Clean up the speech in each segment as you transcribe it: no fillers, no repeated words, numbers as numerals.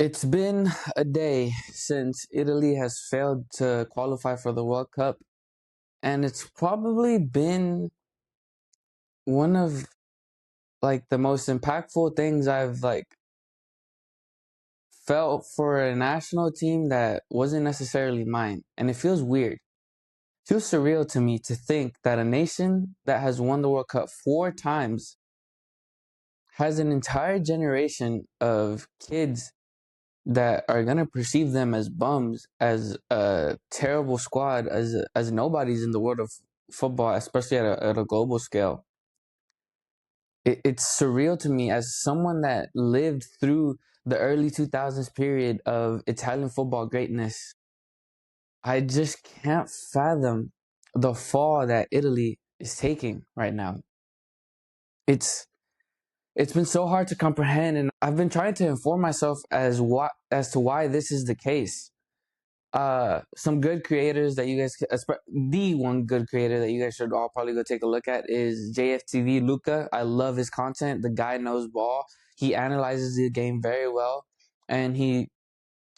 It's been a day since Italy has failed to qualify for the World Cup, and it's probably been one of the most impactful things I've felt for a national team that wasn't necessarily mine. And it feels weird. It feels surreal to me to think that a nation that has won the World Cup 4 times has an entire generation of kids that are gonna perceive them as bums, as a terrible squad, as nobodies in the world of football, especially at a global scale. It's surreal to me as someone that lived through the early 2000s period of Italian football greatness. I just can't fathom the fall that Italy is taking right now. It's it's been so hard to comprehend, and I've been trying to inform myself as to why this is the case. Some good creators that you guys the one good creator that you guys should all probably go take a look at is JFTV Luca. I love his content. The guy knows ball. He analyzes the game very well, and he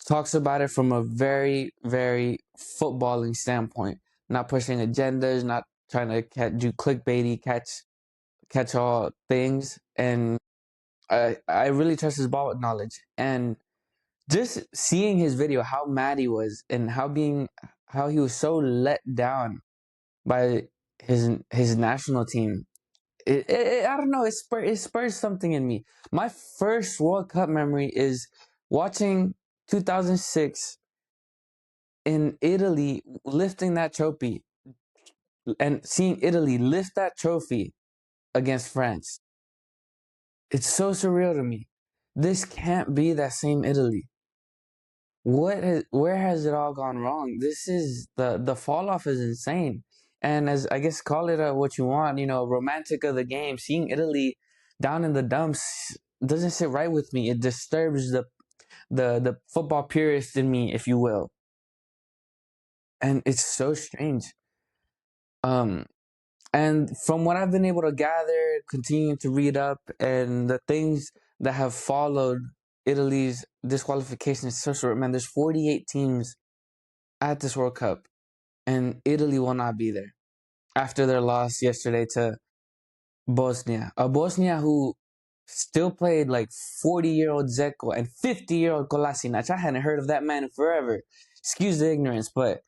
talks about it from a very, very footballing standpoint, not pushing agendas, not trying to do clickbaity catch all things. And I really trust his ball knowledge. And just seeing his video, how mad he was, and how he was so let down by his national team. I don't know. It spurs something in me. My first World Cup memory is watching 2006 in Italy lifting that trophy, and seeing Italy lift that trophy against France. It's so surreal to me. This can't be that same Italy. Where has it all gone wrong? This is the fall off is insane. And as I guess call it what you want, romantic of the game, seeing Italy down in the dumps doesn't sit right with me. It disturbs the football purist in me, if you will. And it's so strange. Um and from what I've been able to gather, continuing to read up, and the things that have followed Italy's disqualification is so short, man. There's 48 teams at this World Cup, and Italy will not be there after their loss yesterday to Bosnia. A Bosnia who still played like 40-year-old Zeko and 50-year-old Kolasinac. I hadn't heard of that man in forever. Excuse the ignorance, but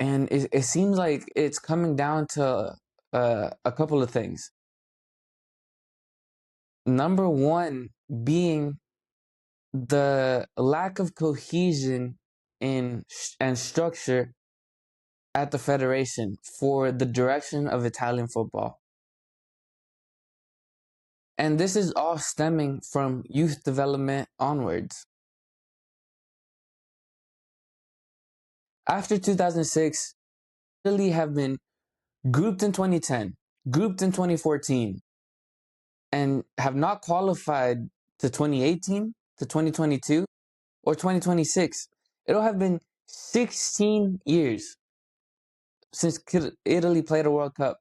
and it seems like it's coming down to a couple of things. Number one being the lack of cohesion in and structure at the federation for the direction of Italian football. And this is all stemming from youth development onwards. After 2006, Italy have been grouped in 2010, grouped in 2014, and have not qualified to 2018, to 2022, or 2026. It'll have been 16 years since Italy played a World Cup.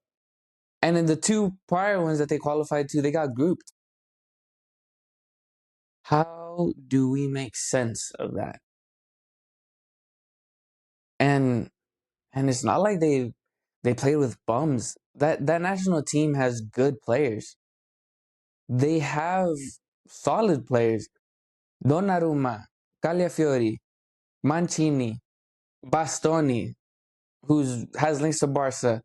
And in the two prior ones that they qualified to, they got grouped. How do we make sense of that? And it's not like they played with bums. That national team has good players. They have solid players. Donnarumma, Cagliafiori, Mancini, Bastoni, who has links to Barca,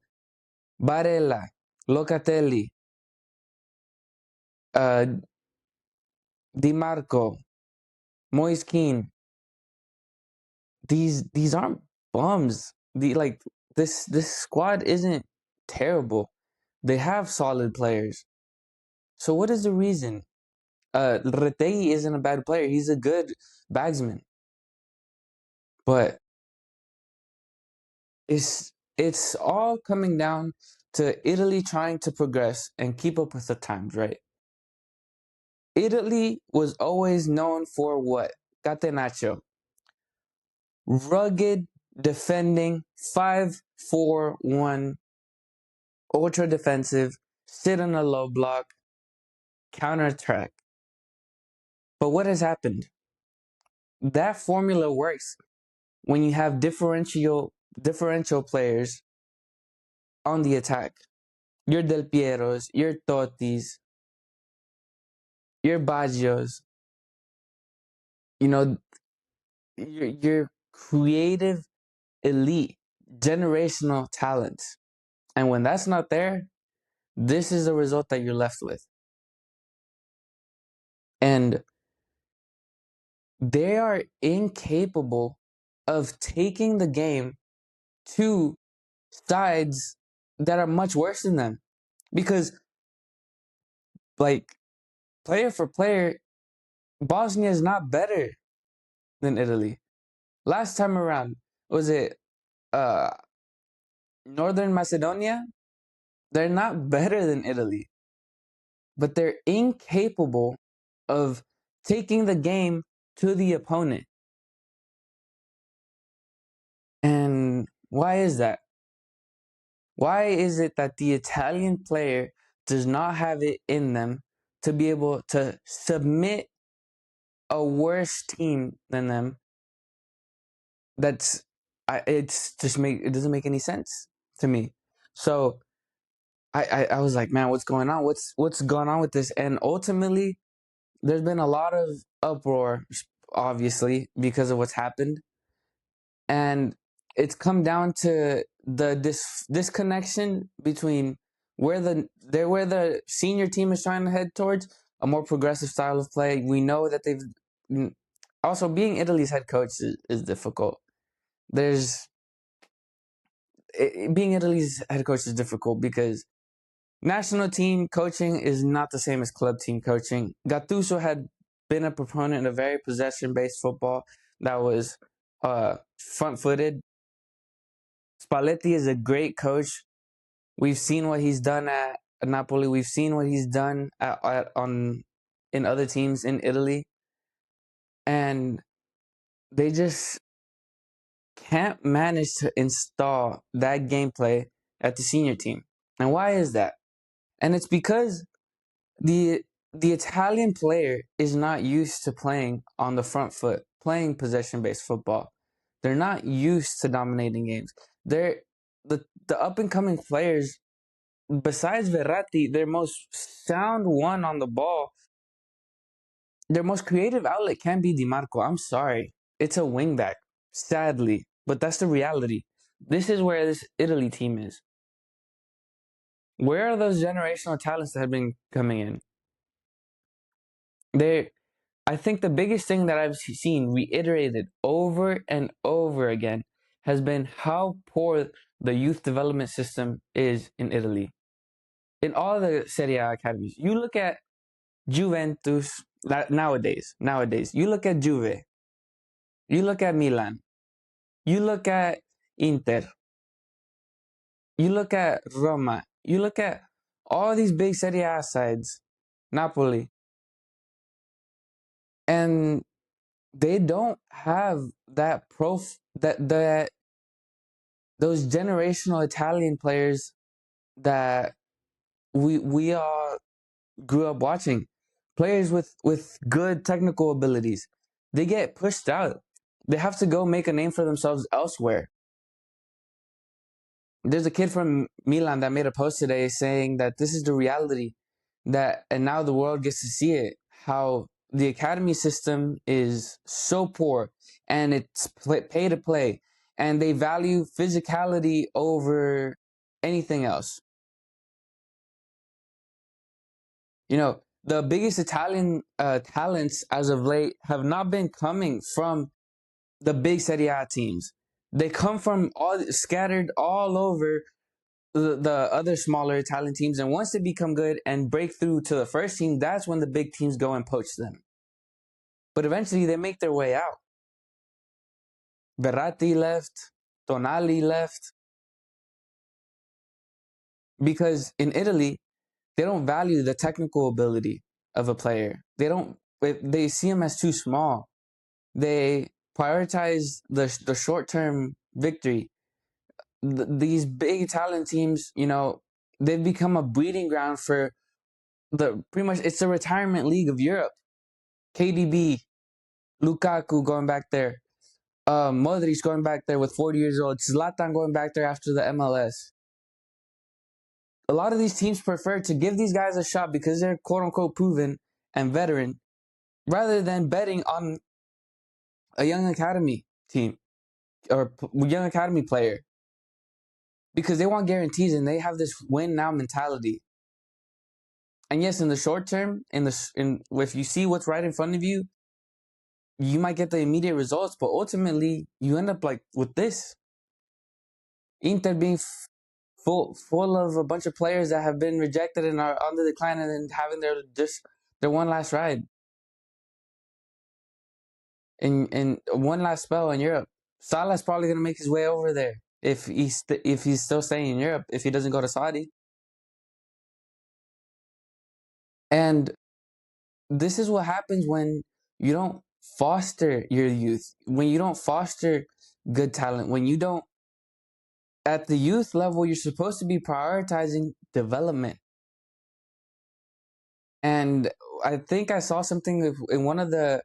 Barella, Locatelli, uh, Di Marco, Moise Kean. These aren't bums. This squad isn't terrible. They have solid players. So what is the reason? Retegui isn't a bad player. He's a good bagsman. But it's all coming down to Italy trying to progress and keep up with the times, right? Italy was always known for what? Catenaccio. Rugged, defending, 5-4-1, ultra defensive, sit on a low block, counter attack. But what has happened? That formula works when you have differential players on the attack. Your Del Pieros, your Totis, your Baggios, you know, your creative elite generational talents. And when that's not there, this is the result that you're left with. And they are incapable of taking the game to sides that are much worse than them. Because, like, player for player, Bosnia is not better than Italy. Last time around, was it uh, Northern Macedonia? They're not better than Italy, but they're incapable of taking the game to the opponent. And why is that? Why is it that the Italian player does not have it in them to be able to submit a worse team than them? It doesn't make any sense to me. So I was like, man, what's going on? What's going on with this? And ultimately, there's been a lot of uproar, obviously, because of what's happened. And it's come down to the disconnection between where the senior team is trying to head towards a more progressive style of play. We know that also being Italy's head coach is difficult. There's Being Italy's head coach is difficult because national team coaching is not the same as club team coaching. Gattuso had been a proponent of very possession-based football that was front-footed. Spalletti is a great coach. We've seen what he's done at Napoli. We've seen what he's done in other teams in Italy, and they just can't manage to install that gameplay at the senior team. And why is that? And it's because the the Italian player is not used to playing on the front foot, playing possession-based football. They're not used to dominating games. They're the up and coming players, besides Verratti, their most sound one on the ball, their most creative outlet can be Di Marco. I'm sorry. It's a wingback, sadly. But that's the reality. This is where this Italy team is. Where are those generational talents that have been coming in? I think the biggest thing that I've seen reiterated over and over again has been how poor the youth development system is in Italy. In all the Serie A academies, you look at Juventus nowadays, you look at Juve, you look at Milan, you look at Inter, you look at Roma, you look at all these big Serie A sides, Napoli, and they don't have that those generational Italian players that we all grew up watching. Players with good technical abilities. They get pushed out. They have to go make a name for themselves elsewhere. There's a kid from Milan that made a post today saying that this is the reality and now the world gets to see it, how the academy system is so poor and it's pay to play and they value physicality over anything else. You know, the biggest Italian talents as of late have not been coming from the big Serie A teams. They come from all scattered all over the other smaller Italian teams. And once they become good and break through to the first team, that's when the big teams go and poach them. But eventually they make their way out. Verratti left, Tonali left. Because in Italy, they don't value the technical ability of a player. They see him as too small. They prioritize the short-term victory. These big Italian teams, they've become a breeding ground for pretty much it's the retirement league of Europe. KDB, Lukaku going back there, Modric going back there with 40 years old, Zlatan going back there after the MLS. A lot of these teams prefer to give these guys a shot because they're quote unquote proven and veteran rather than betting on a young academy team or young academy player because they want guarantees and they have this win now mentality. And yes, in the short term, if you see what's right in front of you, you might get the immediate results, but ultimately you end up like with this Inter being full of a bunch of players that have been rejected and are on the decline, and then having their one last ride in one last spell in Europe. Salah's probably gonna make his way over there if he's still staying in Europe if he doesn't go to Saudi. And this is what happens when you don't foster your youth, when you don't foster good talent, when you don't at the youth level, you're supposed to be prioritizing development. And I think I saw something in one of the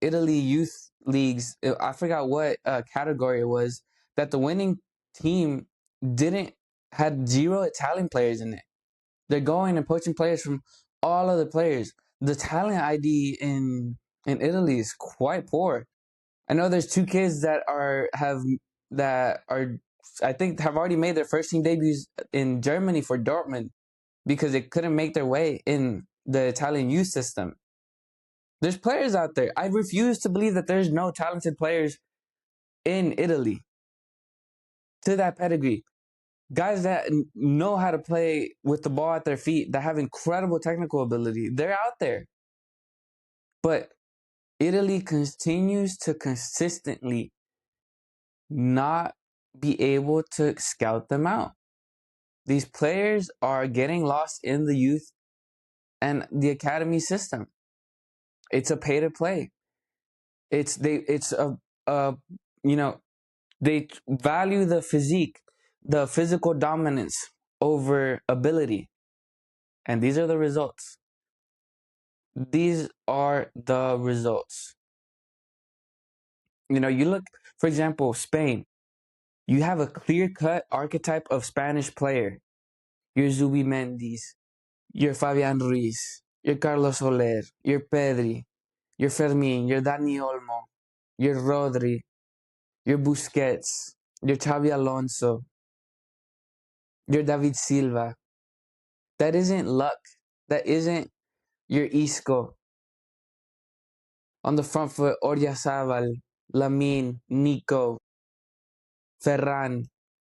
Italy youth leagues. I forgot what category it was, that the winning team didn't had zero Italian players in it. They're going and poaching players from all of the players. The talent ID in Italy is quite poor. I know there's two kids that are I think have already made their first team debuts in Germany for Dortmund because they couldn't make their way in the Italian youth system. There's players out there. I refuse to believe that there's no talented players in Italy to that pedigree. Guys that know how to play with the ball at their feet, that have incredible technical ability. They're out there. But Italy continues to consistently not be able to scout them out. These players are getting lost in the youth and the academy system. It's a pay to play. It's a you know, they value the physique, the physical dominance over ability. And these are the results. These are the results. You know, you look, for example, Spain. You have a clear-cut archetype of Spanish player. Your Zubimendi's, your Fabian Ruiz, your Carlos Soler, your Pedri, your Fermin, your Dani Olmo, your Rodri, your Busquets, your Xavi Alonso, your David Silva. That isn't luck. That isn't your Isco. On the front foot, Oyarzabal, Lamine, Nico, Ferran,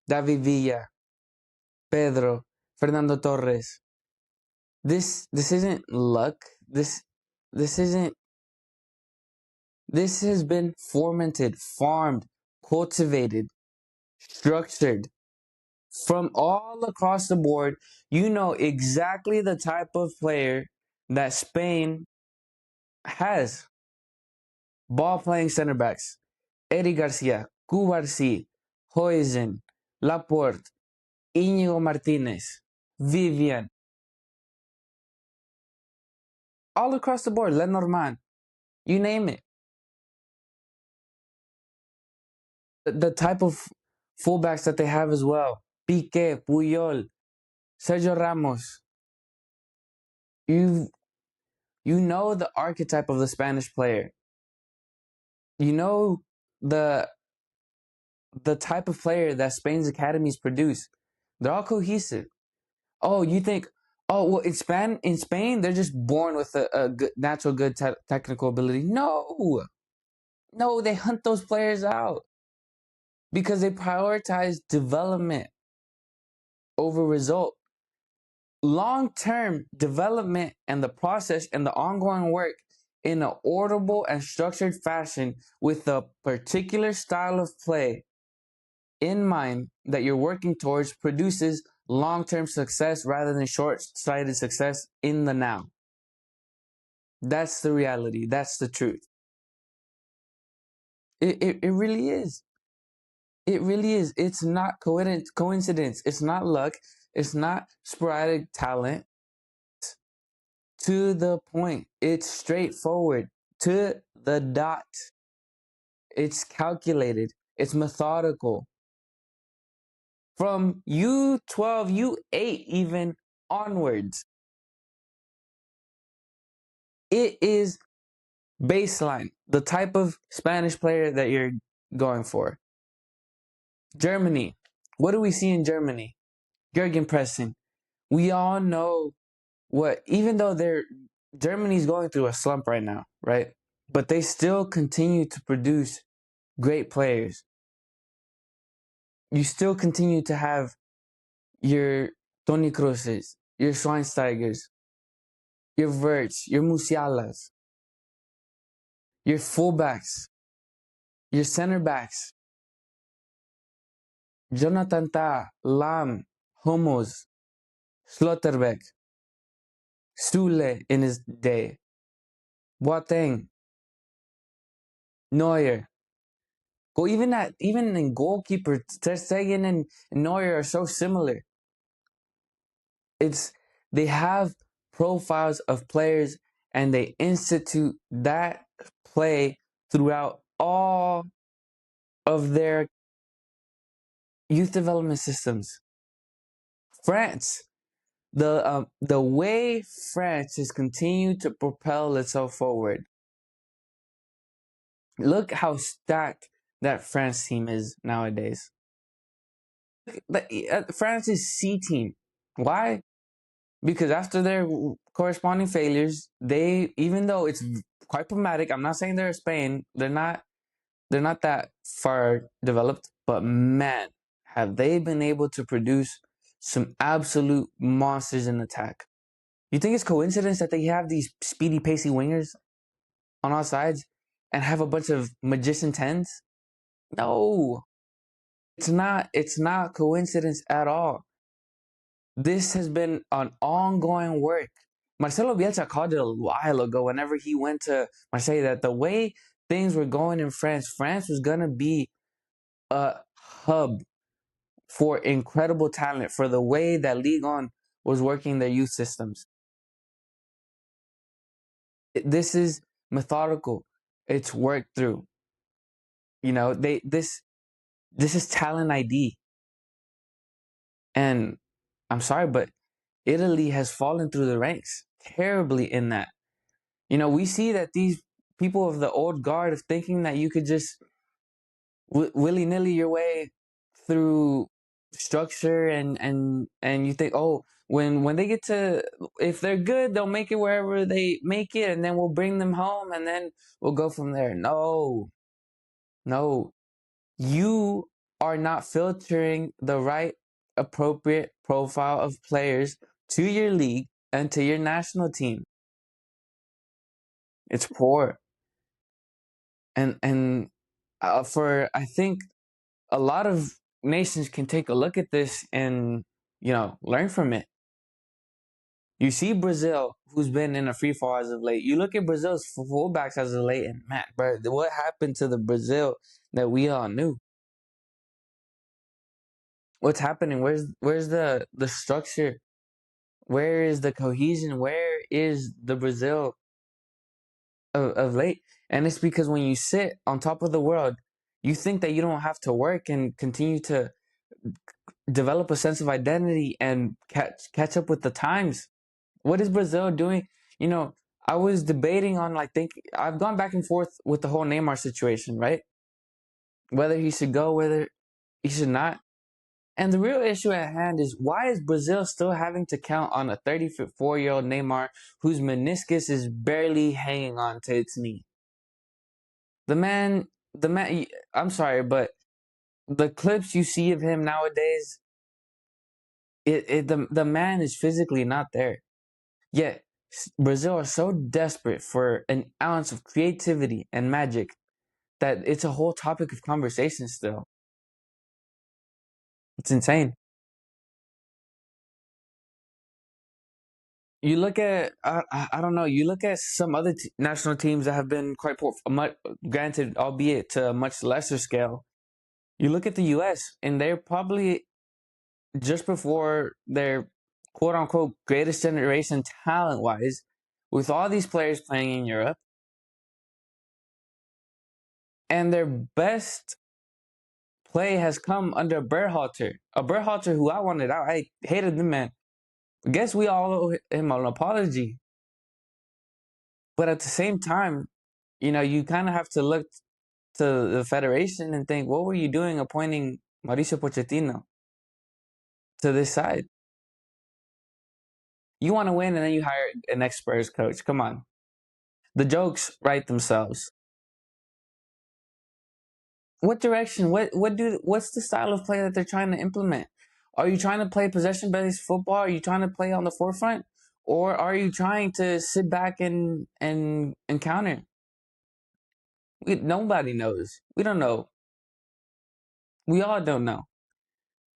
David Villa, Pedro, Fernando Torres. This isn't luck. This isn't this has been fermented, farmed, cultivated, structured from all across the board. You know exactly the type of player that Spain has. Ball playing center backs. Eddie Garcia, Cubarsí, Hoisin, Laporte, Íñigo Martinez, Vivian. All across the board, Lenormand. You name it. The type of fullbacks that they have as well. Piqué, Puyol, Sergio Ramos. You you know the archetype of the Spanish player. You know the the type of player that Spain's academies produce. They're all cohesive. Oh, you think? Oh, well, in Spain, they're just born with a good, natural good technical ability. No, no, they hunt those players out because they prioritize development over result. Long-term development and the process and the ongoing work in an orderable and structured fashion with a particular style of play in mind that you're working towards produces long-term success rather than short-sighted success in the now. That's the reality. That's the truth. It really is. It really is. It's not coincidence. It's not luck. It's not sporadic talent. to the point. It's straightforward to the dot. It's calculated. It's methodical. From U12, U8 even onwards, it is baseline, the type of Spanish player that you're going for. Germany. What do we see in Germany? Jurgen pressing. We all know what, even though Germany's going through a slump right now, right? But they still continue to produce great players. You still continue to have your Toni Krooses, your Schweinsteigers, your Verts, your Musialas, your fullbacks, your center backs, Jonathan Tah, Lam, Homos, Slotterbeck, Sule in his day, Boateng, Neuer. Go even in goalkeeper, Ter Stegen and Neuer are so similar. It's they have profiles of players and they institute that play throughout all of their youth development systems. France, the way France has continued to propel itself forward. Look how stacked that France team is nowadays. France's C team. Why? Because after their corresponding failures, they, even though it's quite problematic, I'm not saying they're Spain, they're not that far developed, but man, have they been able to produce some absolute monsters in attack. You think it's coincidence that they have these speedy, pacey wingers on all sides and have a bunch of magician tens? No, it's not coincidence at all. This has been an ongoing work. Marcelo Bielsa called it a while ago whenever he went to Marseille that the way things were going in France, France was going to be a hub for incredible talent for the way that Ligue 1 was working their youth systems. This is methodical. It's worked through. This is talent ID. And I'm sorry, but Italy has fallen through the ranks terribly in that. We see that these people of the old guard of thinking that you could just willy nilly your way through structure and you think, oh, when they get to, if they're good, they'll make it wherever they make it, and then we'll bring them home, and then we'll go from there. No, no, you are not filtering the right appropriate profile of players to your league and to your national team. It's poor. And for, I think, a lot of nations can take a look at this and learn from it. You see Brazil, who's been in a free fall as of late. You look at Brazil's fullbacks as of late, and man, bro, what happened to the Brazil that we all knew? What's happening? Where's the structure? Where is the cohesion? Where is the Brazil of late? And it's because when you sit on top of the world, you think that you don't have to work and continue to develop a sense of identity and catch up with the times. What is Brazil doing? I was debating on, like, I've gone back and forth with the whole Neymar situation, right? Whether he should go, whether he should not. And the real issue at hand is, why is Brazil still having to count on a 34-year-old Neymar whose meniscus is barely hanging on to its knee? The man, I'm sorry, but the clips you see of him nowadays, the man is physically not there. Yet Brazil are so desperate for an ounce of creativity and magic that it's a whole topic of conversation still. It's insane. You look at, I don't know, you look at some other national teams that have been quite poor, granted, albeit to a much lesser scale. You look at the US, and they're probably just before their quote unquote greatest generation talent wise, with all these players playing in Europe, and their best play has come under Berhalter, a Berhalter who I wanted out. I hated the man. Guess we all owe him an apology. But at the same time, you kind of have to look to the federation and think, what were you doing appointing Mauricio Pochettino to this side? You want to win and then you hire an ex-Spurs coach. Come on. The jokes write themselves. What direction? What's the style of play that they're trying to implement? Are you trying to play possession-based football? Are you trying to play on the forefront? Or are you trying to sit back and counter? Nobody knows. We don't know. We all don't know.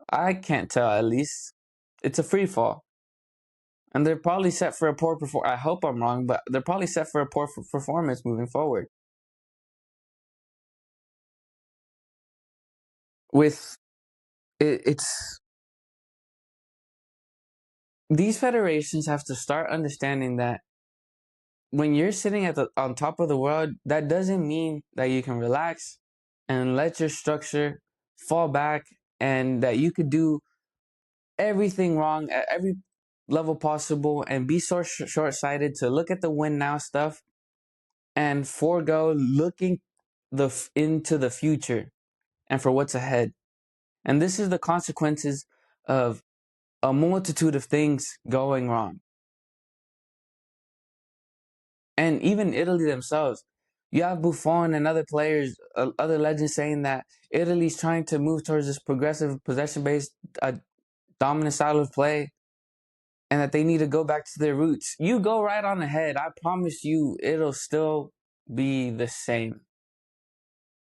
I can't tell, at least. It's a free fall. And they're probably set for a poor performance. I hope I'm wrong, but they're probably set for a poor performance moving forward. With it's these federations have to start understanding that when you're sitting on top of the world, that doesn't mean that you can relax and let your structure fall back, and that you could do everything wrong at every level possible and be so short-sighted to look at the win now stuff and forego looking into the future and for what's ahead. And this is the consequences of a multitude of things going wrong. And even Italy themselves, you have Buffon and other players, other legends saying that Italy's trying to move towards this progressive possession-based dominant style of play, and that they need to go back to their roots. You go right on ahead. I promise you, it'll still be the same.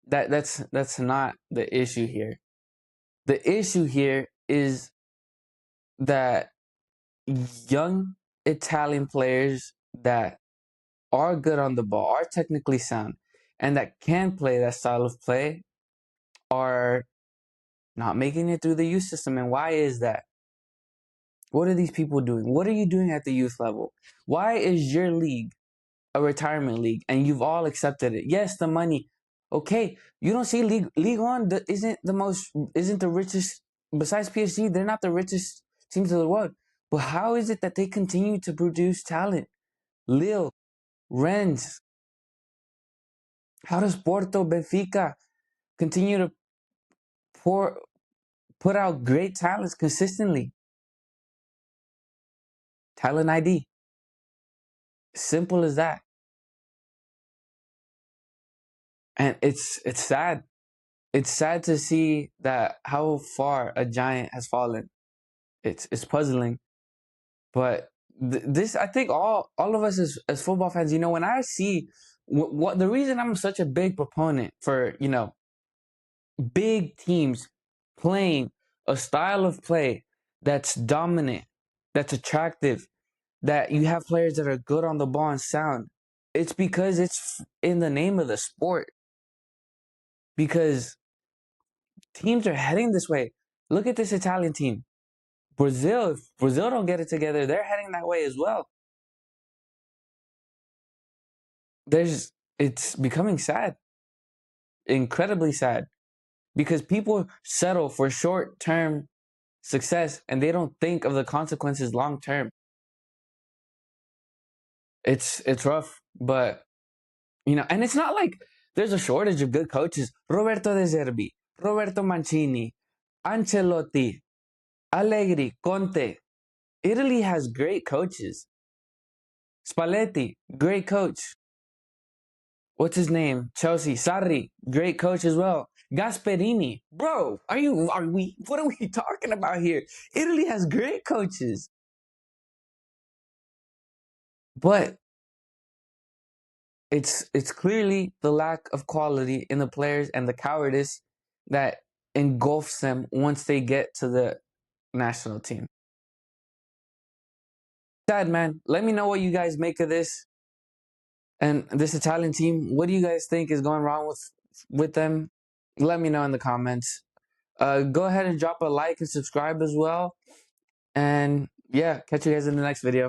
That's not the issue here. The issue here is that young Italian players that are good on the ball, are technically sound, and that can play that style of play are not making it through the youth system. And why is that? What are these people doing? What are you doing at the youth level? Why is your league a retirement league and you've all accepted it? Yes, the money. Okay, you don't see League One isn't the richest, besides PSG, they're not the richest teams of the world. But how is it that they continue to produce talent? Lille, Rennes, how does Porto, Benfica continue to put out great talents consistently? Talent ID. Simple as that. And it's sad. It's sad to see that how far a giant has fallen. It's puzzling. But this, I think all of us as football fans, when I see what the reason I'm such a big proponent for, big teams playing a style of play that's dominant, that's attractive, that you have players that are good on the ball and sound. It's because it's in the name of the sport. Because teams are heading this way. Look at this Italian team. Brazil, if Brazil don't get it together, they're heading that way as well. It's becoming sad, incredibly sad, because people settle for short-term success and they don't think of the consequences long-term. It's rough, but and it's not like there's a shortage of good coaches. Roberto De Zerbi, Roberto Mancini, Ancelotti, Allegri, Conte. Italy has great coaches. Spalletti, great coach. What's his name? Chelsea, Sarri, great coach as well. Gasperini, bro, what are we talking about here? Italy has great coaches. But it's clearly the lack of quality in the players and the cowardice that engulfs them once they get to the national team. Sad, man. Let me know what you guys make of this and this Italian team. What do you guys think is going wrong with them? Let me know in the comments. Go ahead and drop a like and subscribe as well. And yeah, catch you guys in the next video.